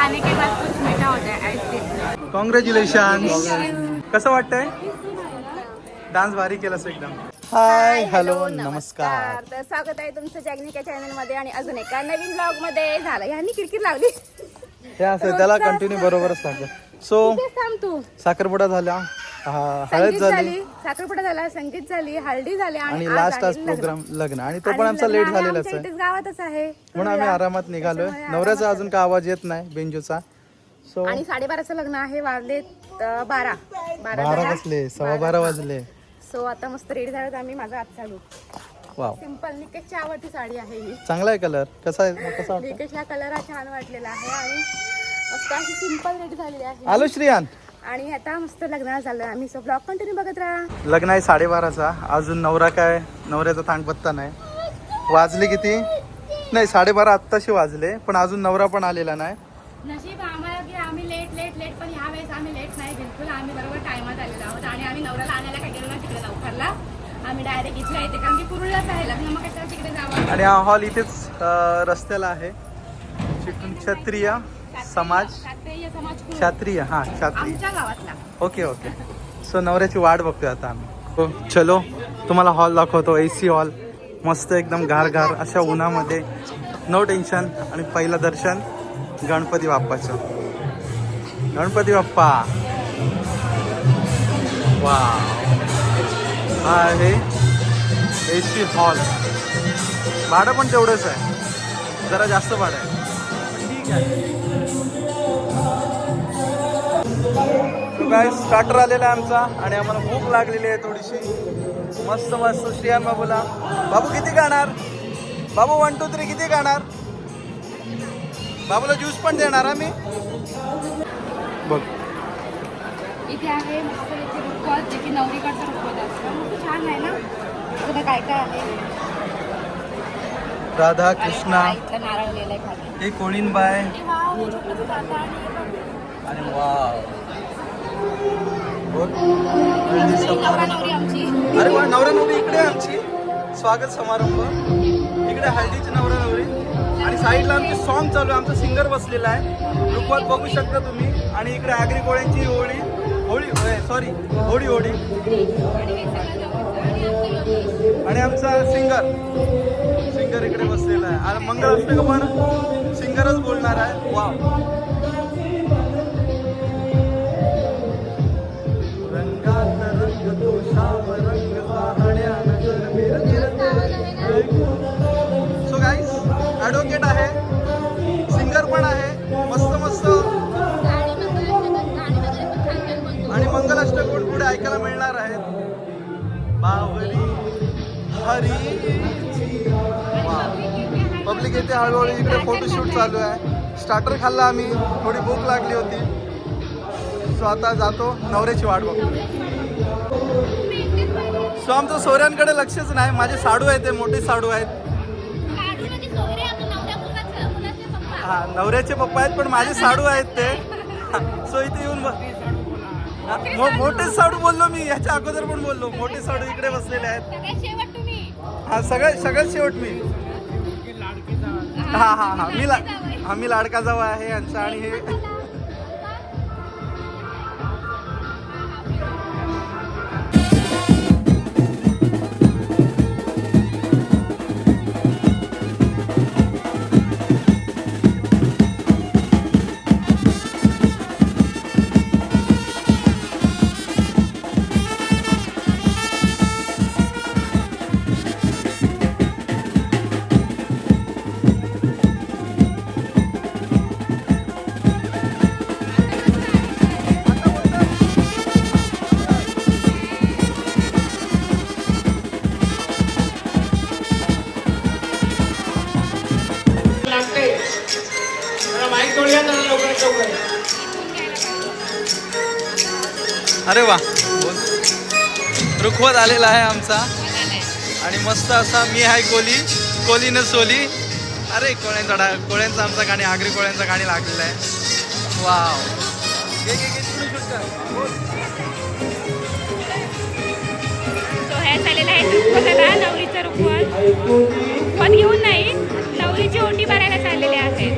खाने के बाद कुछ मीठा हो जाए आइसक्रीम। कॉंग्रॅच्युलेशन. कसं वाटतंय? डान्स भारी केलास एकदम. हाय हॅलो नमस्कार. तर स्वागत आहे तुमचं जॅग्निका चॅनल मध्ये आणि अजून एका नवीन ब्लॉग मध्ये. झालं ह्यांनी किरकिर लावली. हे असं त्याला कंटिन्यू बरोबरच लागतं. सो थांब तू. साखरपुडा झाला, हळद झाली, साखरपुडा झाला, संगीत झाली, हळदी झाली आणि लास्ट आज प्रोग्राम लग्न. आणि तो पण आमचा लेट झालेलाच आहे, गावातच आहे म्हणून आम्ही आरामात निघालोय. नवऱ्याचा अजून काय आवाज येत नाही बेंजूचा. सो आणि 12:30चं लग्न आहे. वाजले 12 कसले 12:15 वाजले. सो आता मस्त रेडी झालं आम्ही. माझा आजचा लुक वाव, सिंपल निकेशची आवडती साडी आहे ही. चांगला आहे कलर. कसा आहे? कसा वाटतो? निकेश हा कलर हा छान वाटलेला आहे आणि मस्त अशी सिंपल रेडी झालेली आहे. आलो श्रियान. आणि आता मस्त लग्नाला चाललोय आम्ही. सो ब्लॉग कंटिन्यू बघत राहा. लग्न आहे 12:30चा. अजून नवरा काय, नवऱ्याचा थांगपत्ता नाही. वाजले किती? नाही 12:30 आत्ताशी वाजले, पण अजून नवरा पण आलेला नाही. नशीब आम्हाला की आम्ही लेट पण ह्या वेळेस आम्ही लेट नाही बिलकुल. आम्ही बरोबर टायमात आलेलो आहोत. आणि आम्ही नवऱ्याला आणायला काय गेलो ना तिकडे लवकरला. आम्ही डायरेक्ट इथल्या इथे, कारण की कुरुळलाच आहे लग्न, मग कशाला तिकडे जावं. आणि हा हॉल इथेच रस्त्याला आहे. क्षत्रिय समाज, क्षत्रिय आमच्या गावातला. ओके. सो नवऱ्याची वाट बघतोय आता आम्ही. हो चलो, तुम्हाला हॉल दाखवतो. AC हॉल मस्त एकदम गार अशा उन्हामध्ये. No tension. आणि पहिलं दर्शन गणपती बाप्पाचं. गणपती बाप्पा वा. हा आहे AC हॉल. भाडं पण तेवढंच आहे, जरा जास्त भाडं आहे, ठीक आहे. काय स्टार्टर आलेला आहे आमचा आणि आम्हाला भूक लागलेली आहे थोडीशी. मस्त श्रियान बाबूला. बाबू किती खाणार? बाबू 1 2 3 किती खाणार? बाबूला ज्यूस पण देणार आम्ही. बघ इथे आहे मस्त इथे रुखवत, जे की नवरीकडचं रुखवत असतं. छान आहे ना. बघा काय काय आहे. राधा कृष्णा. इथं नारळ लिहिलंय खाली. हे कोळीनबाई. वाव, हे छोटंसं ताटा आणि वाव. नवरा नवरी आमची. अरे वा, नवरा नवरी इकडे आहे आमची. स्वागत समारंभ इकडे, हळदीची नवरा नवरी. आणि साईडला आमची सॉन्ग चालू आहे. आमचा सिंगर बसलेला आहे. रुखवत बघू शकता तुम्ही. आणि इकडे आगरी कोळ्यांची होळी आणि आमचा सिंगर इकडे बसलेला आहे. आणि मंगळाष्टक पण सिंगरच बोलणार आहे. वा. सो गाईस, ॲडव्होकेट आहे, सिंगर पण आहे. मस्त आणि मंगलाष्टक पण पुढे ऐकायला मिळणार आहेत. बावरी हरी. पब्लिक येते हळूहळू. इकडे फोटोशूट चालू आहे. स्टार्टर खाल्ला आम्ही, थोडी भूक लागली होती. सो आता जातो, नवऱ्याची वाट बघतो. सो आमचं सोऱ्यांकडे लक्षच नाही. माझे साडू आहेत, ते मोठे साडू आहेत. हा, नवऱ्याचे पप्पा आहेत, पण माझे साडू आहेत ते. सो इथे येऊन मोठे साडू बोललो मी. ह्याच्या अगोदर पण बोललो. मोठे साडू इकडे बसलेले आहेत. हा, सगळ्यात शेवट मी. मी लाडका जावा आहे यांचा. आणि हे अरे वा, रुखवत आलेला आहे आमचा. आणि मस्त असा मी आहे कोलीनं सोली. अरे कोळ्यांचं आमचा गाणी, आगरी कोळ्यांचा गाणी लागलेलं आहे. वाव. चाललेलं आहे रुखवताला. नवरीचं रुखवत घेऊन नाही, नवरीची ओटी भरायला चाललेले आहेत.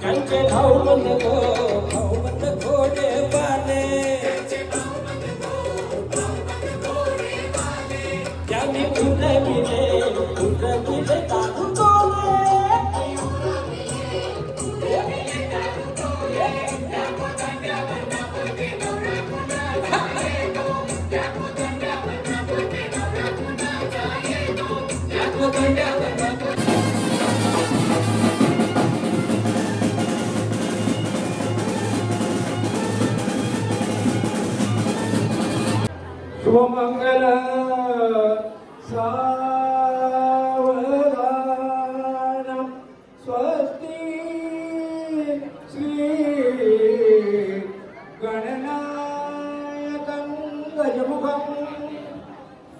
कंचे भाऊ बंद घोडे पाले ज्यांनी उठविले तांदूळ शुभमंगल सावधानम स्वस्ति श्री गणनायकं गजमुखं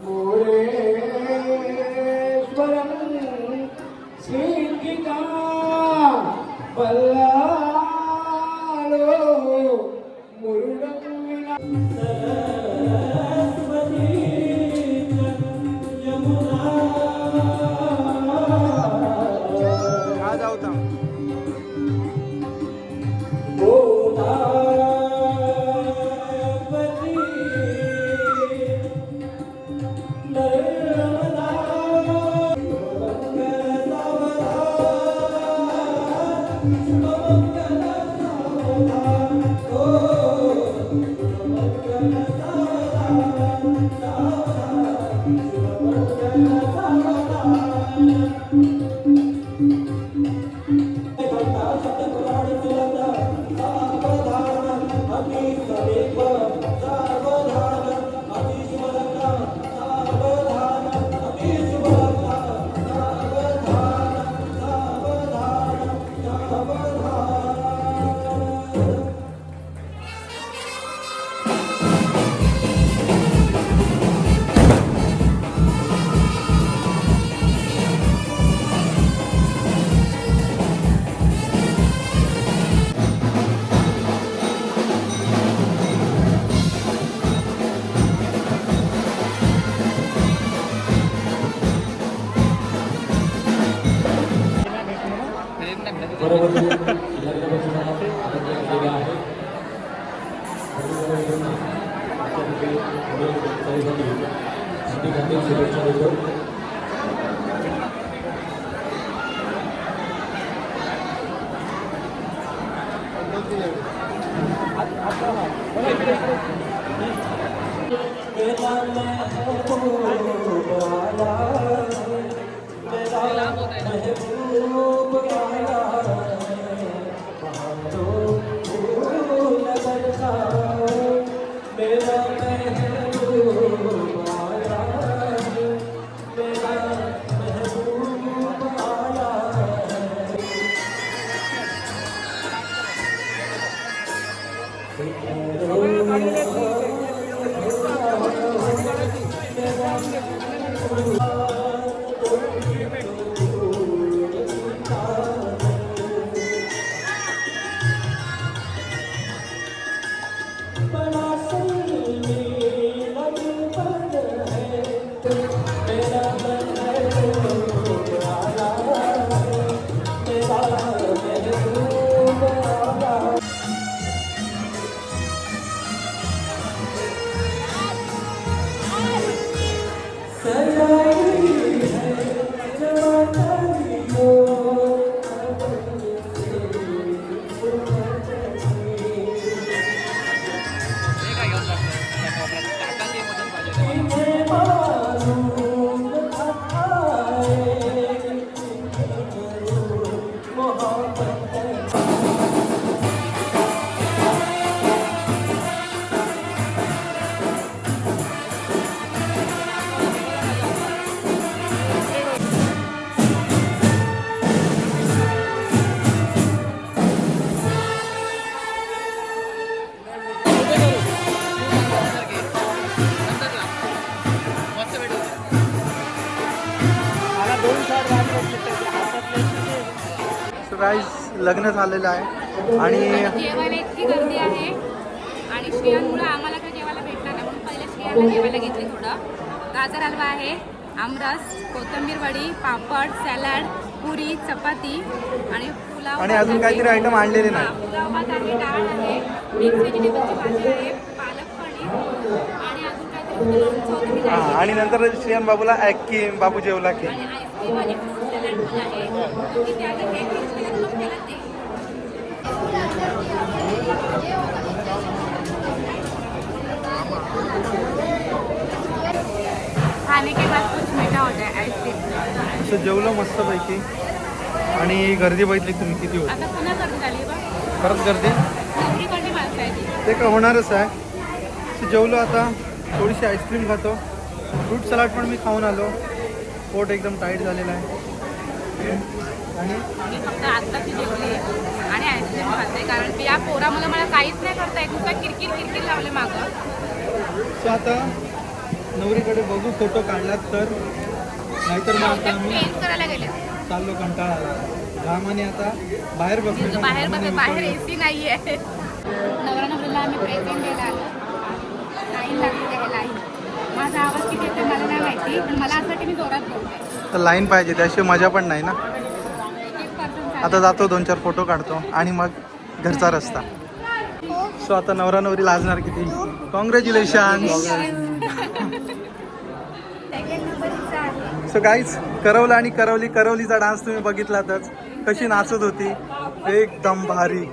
मुरेश्वरं श्रीगीता बल्लालो मुरुडं विना का जाऊ था सो गाईज लग्न झालेलं आहे आणि जेवायला इतकी गर्दी आहे आणि श्रियांमुळे आम्हाला काही जेवायला भेटणार नाही म्हणून पहिले श्रियांना जेवायला घेतले थोडं. गाजर हलवा आहे, आमरस, कोथिंबीर वडी, पापड, सॅलड, पुरी, चपाती आणि पुलाव आणि अजून काहीतरी आयटम आणलेले नाही. पुलाव भात आहे, डाळ आहे, मिक्स व्हेजिटेबलची भाजी आहे, पालक पनीर आणि अजून काहीतरी लोणचं होतं मी नाही हां, आणि नंतर श्रियान बाबूला ॲक की बाबू जेवला की. आणि आईस्क्रीम आणि फ्रूट सॅलड पण आहे. मग तिथे आधी केक फिक्स केलं मग त्याला ते. खाने के बाद कुछ मीठा होता है आईस्क्रीम. असं जेवलो मस्तपैकी आणि गर्दी बघितली तुम्ही किती होती. आता पुन्हा गर्दी झाली बा. परत गर्दी नवरीकडे माणसं आहे ती. ते का होणारच आहे. सो जेवलो आता, थोडीशी आईस्क्रीम खातो, फ्रूट सलाड पण मी खाऊन आलो. पोट एकदम टाईट झालेलं आहे आणि मी फक्त आत्ताची जेवली आणि आईस्क्रीम खाते कारण की या पोरामुळे मला काहीच नाही करता येत. नुसतं किरकिर किरकिर लावले मागं. सो आता नवरीकडे बघू फोटो काढलात तर, नाहीतर मग आता आम्ही चेंज करायला गेले. चाललो, कंटाळा आला घामाने. आता बाहेर बसलो, बाहेर एसी नाही आहे. नवरा नवरीला आम्ही प्रेझेंट द्यायला आलो. लाईन लागली आहे लाईन. माझा आवाज किती येतो मला नाही माहिती पण मला असं वाटतं मी जोरात बोलते. तर लाईन पाहिजे, त्याशिवाय मजा पण नाही ना. एक पर्सन आता जातो, 2-4 फोटो काढतो आणि मग घरचा रस्ता. सो आता नवरा नवरी लाजणार किती. कॉंग्रॅच्युलेशन. सो गाईज, करवला आणि करवलीचा डान्स तुम्ही बघितलातच, कशी नाचत होती, एकदम भारी.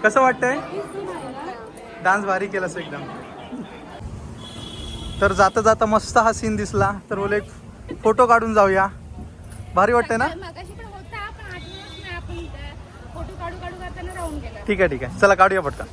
कसं वाटतंय? डान्स भारी केलास एकदम. तर जाता जाता मस्त हा सीन दिसला तर बोले फोटो काढून जाऊया. भारी वाटतंय ना. मगाशी पण होता पण आठवणच नाही आपण फोटो काढू करताना राहून गेला. ठीक आहे चला काढूया पटकन.